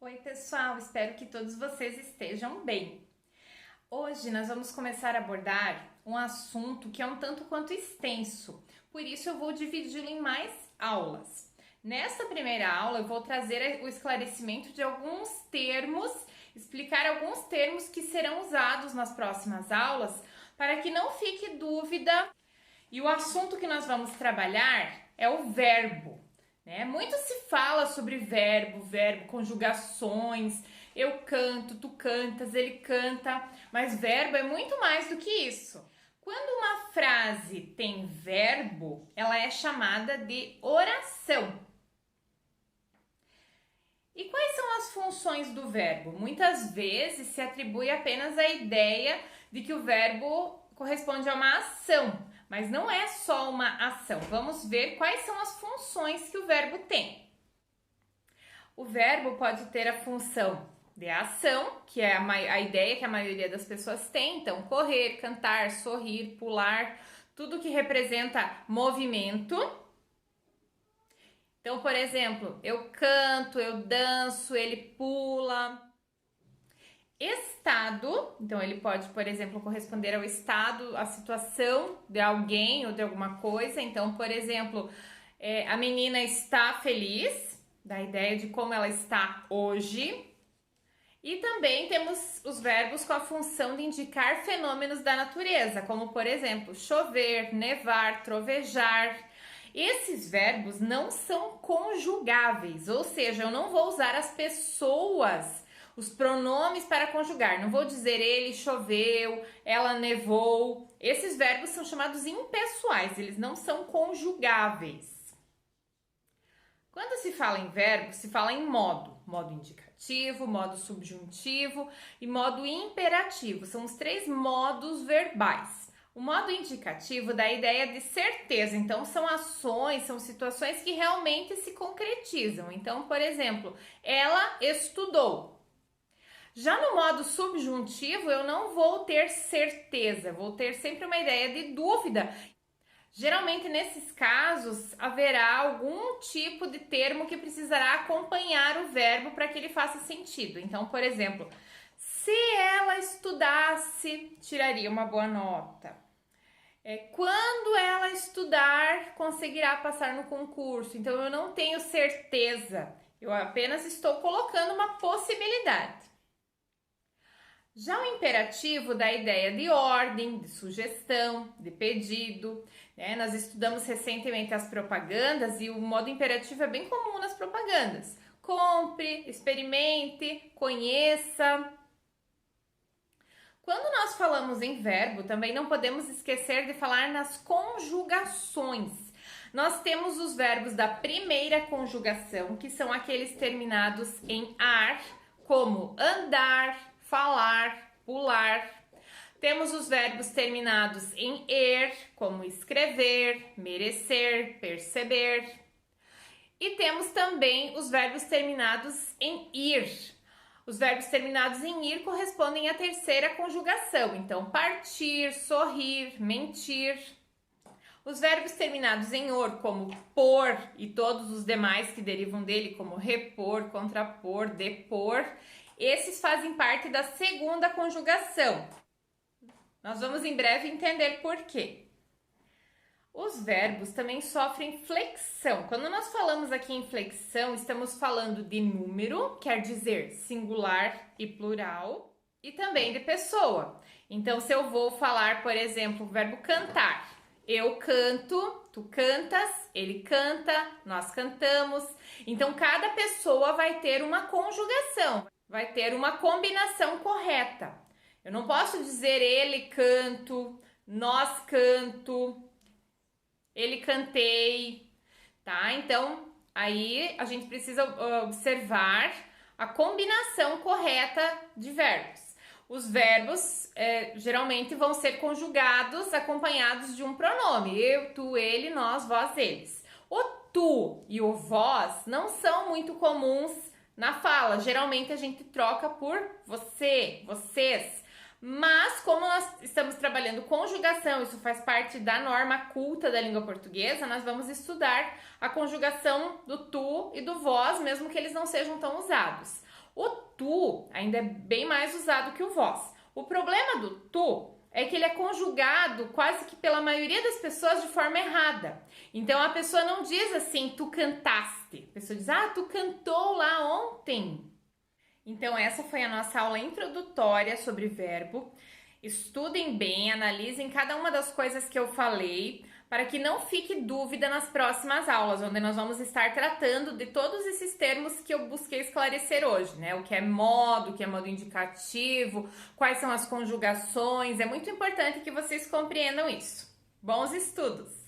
Oi pessoal, espero que todos vocês estejam bem. Hoje nós vamos começar a abordar um assunto que é um tanto quanto extenso, por isso eu vou dividi-lo em mais aulas. Nesta primeira aula eu vou trazer o esclarecimento de alguns termos, explicar alguns termos que serão usados nas próximas aulas para que não fique dúvida. E o assunto que nós vamos trabalhar é o verbo. Muito se fala sobre verbo, conjugações, eu canto, tu cantas, ele canta, mas verbo é muito mais do que isso. Quando uma frase tem verbo, ela é chamada de oração. E quais são as funções do verbo? Muitas vezes se atribui apenas a ideia de que o verbo corresponde a uma ação, mas não é só uma ação. Vamos ver quais são as funções que o verbo tem. O verbo pode ter a função de ação, que é a ideia que a maioria das pessoas tem, então correr, cantar, sorrir, pular, tudo que representa movimento. Então, por exemplo, eu canto, eu danço, ele pula. Estado, então ele pode, por exemplo, corresponder ao estado, à situação de alguém ou de alguma coisa. Então, por exemplo, a menina está feliz, da ideia de como ela está hoje. E também temos os verbos com a função de indicar fenômenos da natureza, como, por exemplo, chover, nevar, trovejar. Esses verbos não são conjugáveis, ou seja, eu não vou usar as pessoas, os pronomes para conjugar. Não vou dizer ele choveu, ela nevou. Esses verbos são chamados impessoais, eles não são conjugáveis. Quando se fala em verbo, se fala em modo. Modo indicativo, modo subjuntivo e modo imperativo. São os três modos verbais. O modo indicativo dá a ideia de certeza, então são ações, são situações que realmente se concretizam. Então, por exemplo, ela estudou. Já no modo subjuntivo, eu não vou ter certeza, vou ter sempre uma ideia de dúvida. Geralmente, nesses casos, haverá algum tipo de termo que precisará acompanhar o verbo para que ele faça sentido. Então, por exemplo, se ela estudasse, tiraria uma boa nota. Quando ela estudar, conseguirá passar no concurso. Então, eu não tenho certeza, eu apenas estou colocando uma possibilidade. Já o imperativo dá a ideia de ordem, de sugestão, de pedido. Nós estudamos recentemente as propagandas e o modo imperativo é bem comum nas propagandas. Compre, experimente, conheça. Quando nós falamos em verbo, também não podemos esquecer de falar nas conjugações. Nós temos os verbos da primeira conjugação, que são aqueles terminados em ar, como andar, falar, pular. Temos os verbos terminados em er, como escrever, merecer, perceber. E temos também os verbos terminados em ir. Os verbos terminados em ir correspondem à terceira conjugação. Então, partir, sorrir, mentir. Os verbos terminados em or, como pôr e todos os demais que derivam dele, como repor, contrapor, depor, esses fazem parte da segunda conjugação. Nós vamos em breve entender por quê. Os verbos também sofrem flexão. Quando nós falamos aqui em flexão, estamos falando de número, quer dizer singular e plural, e também de pessoa. Então, se eu vou falar, por exemplo, o verbo cantar, eu canto, tu cantas, ele canta, nós cantamos. Então, cada pessoa vai ter uma conjugação, vai ter uma combinação correta. Eu não posso dizer ele canto, nós canto, ele cantei, tá? Então, aí a gente precisa observar a combinação correta de verbos. Os verbos geralmente vão ser conjugados acompanhados de um pronome. Eu, tu, ele, nós, vós, eles. O tu e o vós não são muito comuns na fala. Geralmente a gente troca por você, vocês. Mas como nós estamos trabalhando conjugação, isso faz parte da norma culta da língua portuguesa, nós vamos estudar a conjugação do tu e do vós, mesmo que eles não sejam tão usados. O tu ainda é bem mais usado que o vós. O problema do tu é que ele é conjugado quase que pela maioria das pessoas de forma errada. Então a pessoa não diz assim, tu cantaste. A pessoa diz, tu cantou lá ontem. Então essa foi a nossa aula introdutória sobre verbo. Estudem bem, analisem cada uma das coisas que eu falei, para que não fique dúvida nas próximas aulas, onde nós vamos estar tratando de todos esses termos que eu busquei esclarecer hoje, né? O que é modo indicativo, quais são as conjugações. É muito importante que vocês compreendam isso. Bons estudos!